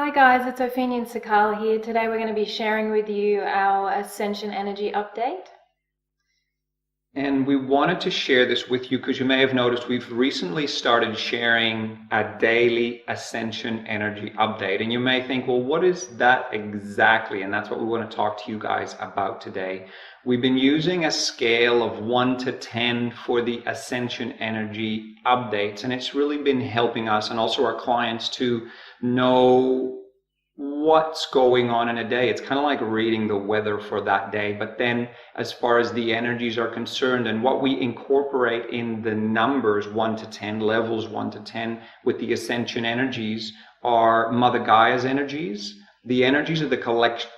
Hi guys, it's Opheana Sikaal here. Today we're going to be sharing with you our Ascension Energy update. And we wanted to share this with you because you may have noticed we've recently started sharing a daily Ascension Energy update. And you may think, well, what is that exactly? And that's what we want to talk to you guys about today. We've been using a scale of 1 to 10 for the Ascension Energy updates. And it's really been helping us and also our clients to know what's going on in a day. It's kind of like reading the weather for that day. But then as far as the energies are concerned and what we incorporate in the numbers 1 to 10, levels 1 to 10 with the Ascension Energies are Mother Gaia's energies, the energies of the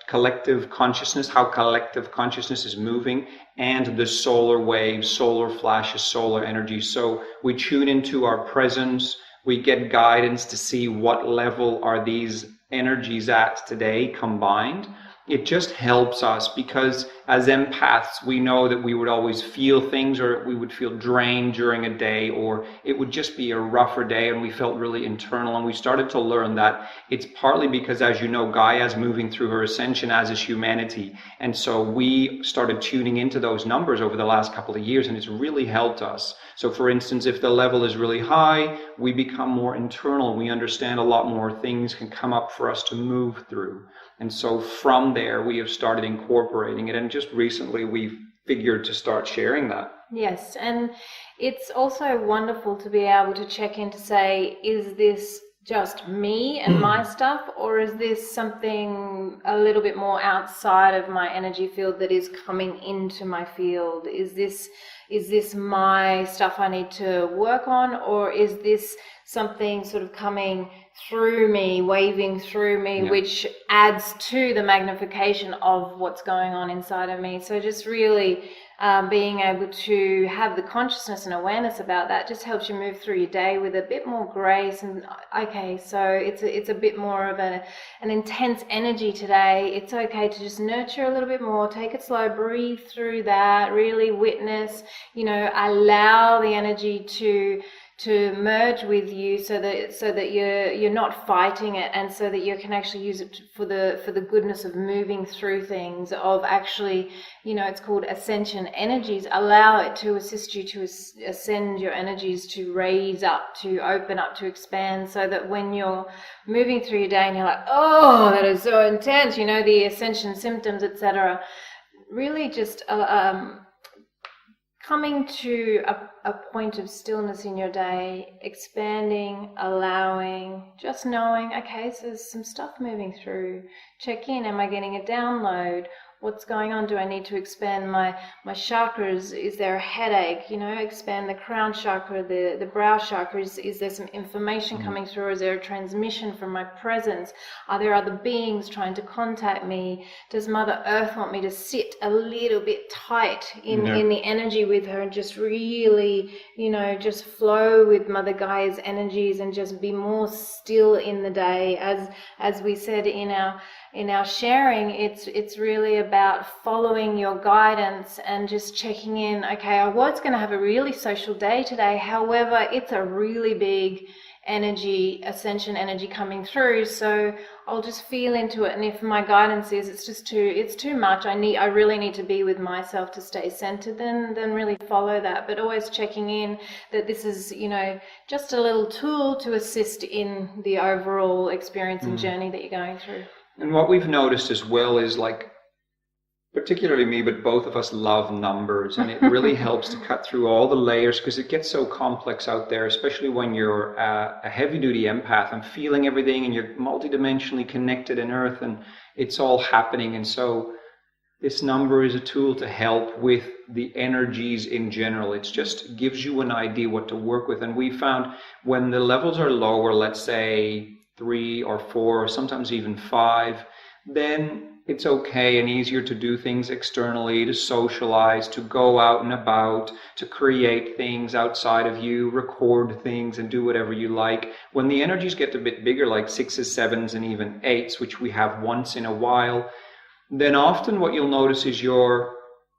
collective consciousness, how collective consciousness is moving, and the solar waves, solar flashes, solar energies. So we tune into our presence, we get guidance to see what level are these energies at today combined. It just helps us because as empaths, we know that we would always feel things, or we would feel drained during a day, or it would just be a rougher day and we felt really internal. And we started to learn that it's partly because, as you know, Gaia's moving through her ascension, as is humanity. And so we started tuning into those numbers over the last couple of years, and it's really helped us. So for instance, if the level is really high, we become more internal. We understand a lot more things can come up for us to move through. And so from there, we have started incorporating it. And just recently, we've figured to start sharing that. Yes, and it's also wonderful to be able to check in to say, is this just me and my stuff, or is this something a little bit more outside of my energy field that is coming into my field? Is this my stuff I need to work on, or is this something sort of coming through me, waving through me, which adds to the magnification of what's going on inside of me? So just really being able to have the consciousness and awareness about that just helps you move through your day with a bit more grace. And okay, so it's a bit more of an intense energy today. It's okay to just nurture a little bit more, take it slow, breathe through that, really witness, allow the energy to merge with you so that you're not fighting it, and so that you can actually use it for the goodness of moving through things, of actually, it's called Ascension Energies. Allow it to assist you to ascend your energies, to raise up, to open up, to expand, so that when you're moving through your day and you're like, oh, that is so intense, the ascension symptoms, etc., really just coming to a point of stillness in your day, expanding, allowing, just knowing, okay, so there's some stuff moving through. Check in, am I getting a download? What's going on? Do I need to expand my chakras? Is there a headache? Expand the crown chakra, the brow chakra. Is there some information coming through? Is there a transmission from my presence? Are there other beings trying to contact me? Does Mother Earth want me to sit a little bit tight in the energy with her and just really, just flow with Mother Gaia's energies and just be more still in the day? As we said in our sharing, it's really about following your guidance and just checking in. Okay, I was going to have a really social day today. However, it's a really big energy, ascension energy coming through. So I'll just feel into it. And if my guidance is it's too much, I really need to be with myself to stay centered, then really follow that. But always checking in that this is, just a little tool to assist in the overall experience and journey that you're going through. And what we've noticed as well is, like, particularly me, but both of us love numbers, and it really helps to cut through all the layers, because it gets so complex out there, especially when you're a heavy-duty empath and feeling everything, and you're multidimensionally connected in Earth, and it's all happening. And so this number is a tool to help with the energies in general. It just gives you an idea what to work with. And we found when the levels are lower, let's say 3 or 4, or sometimes even 5, then it's okay and easier to do things externally, to socialize, to go out and about, to create things outside of you, record things and do whatever you like. When the energies get a bit bigger, like 6s, 7s, and even 8s, which we have once in a while, then often what you'll notice is your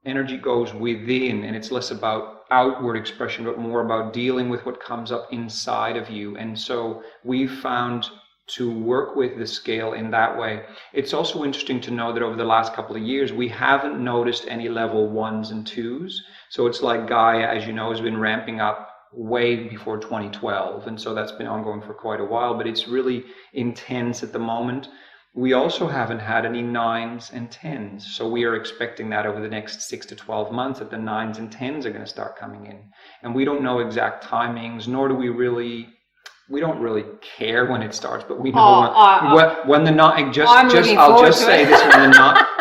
energy goes within, and it's less about outward expression, but more about dealing with what comes up inside of you. And so we've found to work with the scale in that way. It's also interesting to know that over the last couple of years, we haven't noticed any level 1s and 2s. So it's like Gaia, as you know, has been ramping up way before 2012. And so that's been ongoing for quite a while, but it's really intense at the moment. We also haven't had any 9s and 10s. So we are expecting that over the next 6 to 12 months that the 9s and 10s are going to start coming in. And we don't know exact timings, nor do we don't really care when it starts, but we know when the nine. I'll just say this: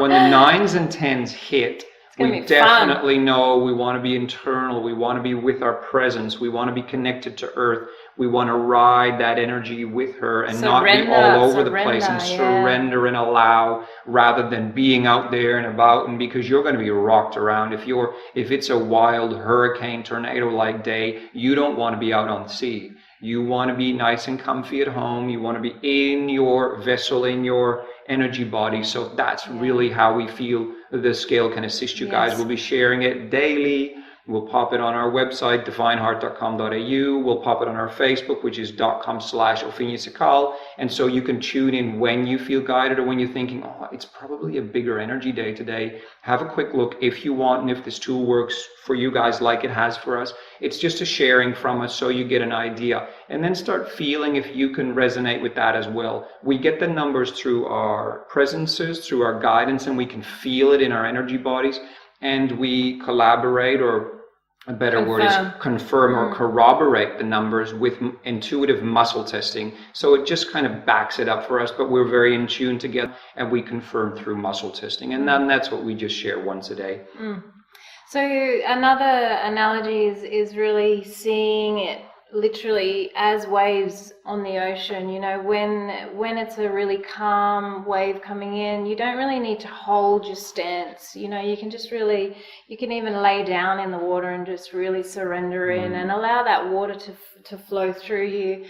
when the 9s and 10s hit, we definitely know we want to be internal. We want to be with our presence. We want to be connected to Earth. We want to ride that energy with her and not be all over the place, and surrender and allow, rather than being out there and about. And because you're going to be rocked around, if it's a wild hurricane, tornado-like day, you don't want to be out on the sea. You want to be nice and comfy at home. You want to be in your vessel, in your energy body. So that's really how we feel the scale can assist you guys. We'll be sharing it daily. We'll pop it on our website, divineheart.com.au. We'll pop it on our Facebook, which is .com/Opheana Sikaal. And so you can tune in when you feel guided or when you're thinking, oh, it's probably a bigger energy day today. Have a quick look if you want, and if this tool works for you guys like it has for us. It's just a sharing from us so you get an idea. And then start feeling if you can resonate with that as well. We get the numbers through our presences, through our guidance, and we can feel it in our energy bodies. And we collaborate, or a better word is confirm or corroborate the numbers with intuitive muscle testing. So it just kind of backs it up for us, but we're very in tune together, and we confirm through muscle testing. And then that's what we just share once a day. So another analogy is really seeing it literally as waves on the ocean. You know, when it's a really calm wave coming in, you don't really need to hold your stance. You know, you can even lay down in the water and just really surrender in and allow that water to flow through you.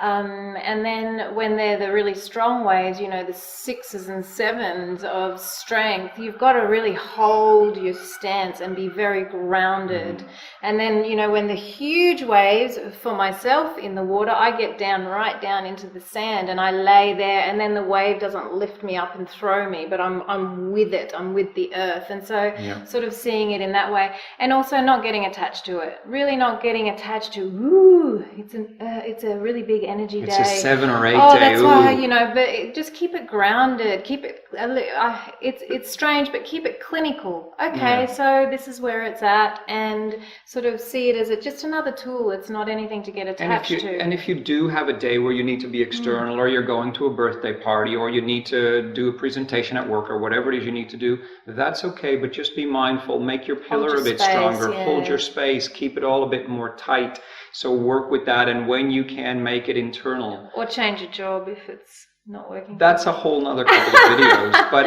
And then when they're the really strong waves, you know, the 6s and 7s of strength, you've got to really hold your stance and be very grounded. And then, you know, when the huge waves, for myself in the water, I get right down into the sand and I lay there, and then the wave doesn't lift me up and throw me, but I'm with it, I'm with the earth. And so sort of seeing it in that way, and also not getting attached to it, really not getting attached to, it's a really big energy day. It's a 7 or 8 day. That's why, you know, but just keep it grounded. Keep it, it's strange, but keep it clinical. Okay, so this is where it's at, and sort of see it as just another tool. It's not anything to get attached to. And if you do have a day where you need to be external, or you're going to a birthday party, or you need to do a presentation at work, or whatever it is you need to do, that's okay, but just be mindful. Make your pillar a bit stronger. Hold your space. Keep it all a bit more tight. So work with that, and when you can, make it internal. Or change a job if it's not working. That's a whole nother couple of videos. But,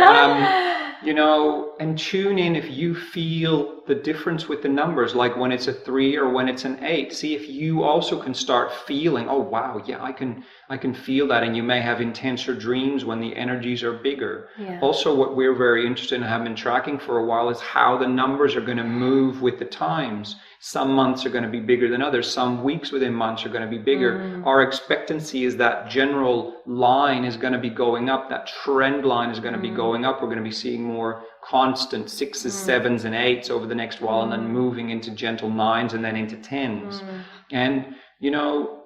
you know, and tune in if you feel the difference with the numbers, like when it's a 3 or when it's an 8. See if you also can start feeling, oh, wow, yeah, I can feel that. And you may have intenser dreams when the energies are bigger. Also, what we're very interested in and have been tracking for a while is how the numbers are going to move with the times. Some months are going to be bigger than others. Some weeks within months are going to be bigger. Our expectancy is that general line is going to be going up. That trend line is going to be going up. We're going to be seeing more constant 6s, 7s, and 8s over the next while, and then moving into gentle 9s and then into 10s. And, you know,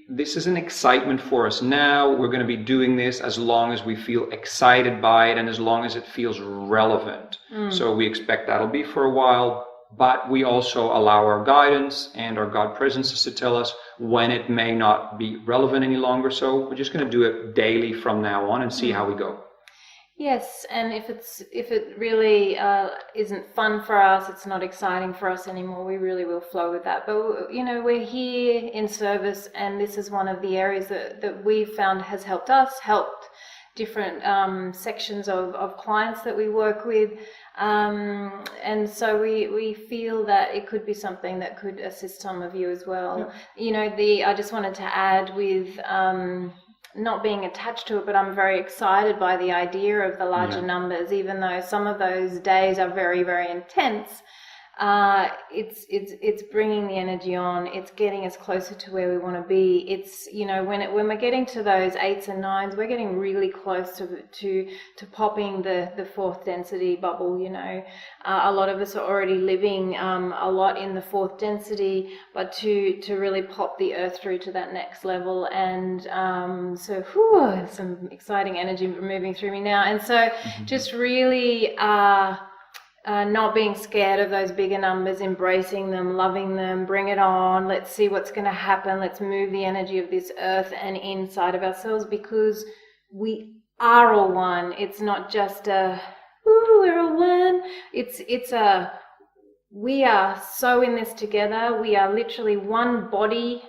this is an excitement for us now. We're going to be doing this as long as we feel excited by it and as long as it feels relevant. So we expect that'll be for a while. But we also allow our guidance and our God presences to tell us when it may not be relevant any longer. So we're just going to do it daily from now on and see how we go. Yes, and if it really isn't fun for us, it's not exciting for us anymore, we really will flow with that. But, you know, we're here in service, and this is one of the areas that we found has helped us, helped different sections of clients that we work with. And so we feel that it could be something that could assist some of you as well. You know, I just wanted to add with not being attached to it, but I'm very excited by the idea of the larger numbers, even though some of those days are very, very intense. it's bringing the energy on. It's getting us closer to where we want to be. It's, you know, when we're getting to those 8s and 9s, we're getting really close to popping the fourth density bubble. You know, a lot of us are already living a lot in the fourth density, but to really pop the earth through to that next level. And so some exciting energy moving through me now. And so just really not being scared of those bigger numbers, embracing them, loving them, bring it on. Let's see what's going to happen. Let's move the energy of this earth and inside of ourselves, because we are all one. It's not just we're all one. We are so in this together. We are literally one body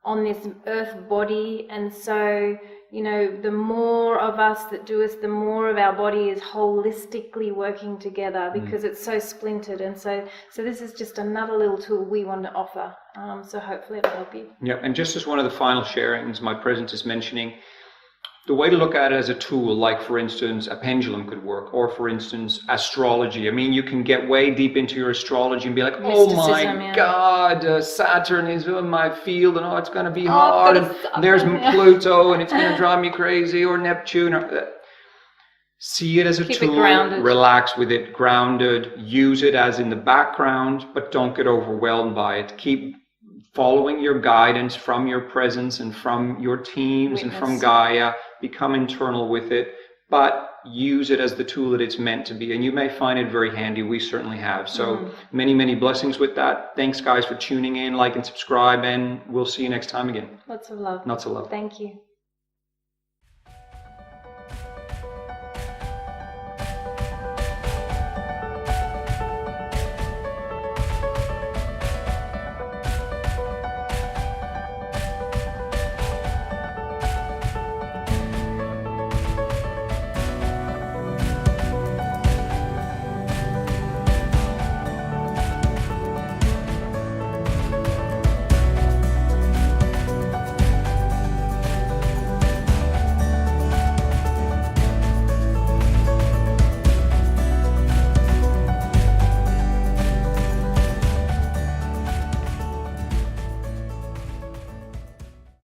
on this earth body. And so, you know, the more of us that do us, the more of our body is holistically working together, because it's so splintered. And so this is just another little tool we want to offer. So hopefully it'll help you. Yeah, and just as one of the final sharings my present is mentioning, the way to look at it as a tool, like for instance, a pendulum could work, or for instance, astrology. I mean, you can get way deep into your astrology and be like, oh my God, Saturn is in my field, and it's going to be hard, and there's Pluto, and it's going to drive me crazy, or Neptune. See it as a tool, relax with it, grounded, use it as in the background, but don't get overwhelmed by it. Keep following your guidance from your presence and from your teams and from Gaia. Become internal with it, but use it as the tool that it's meant to be. And you may find it very handy. We certainly have. So many, many blessings with that. Thanks, guys, for tuning in. Like and subscribe, and we'll see you next time again. Lots of love. Lots of love. Thank you.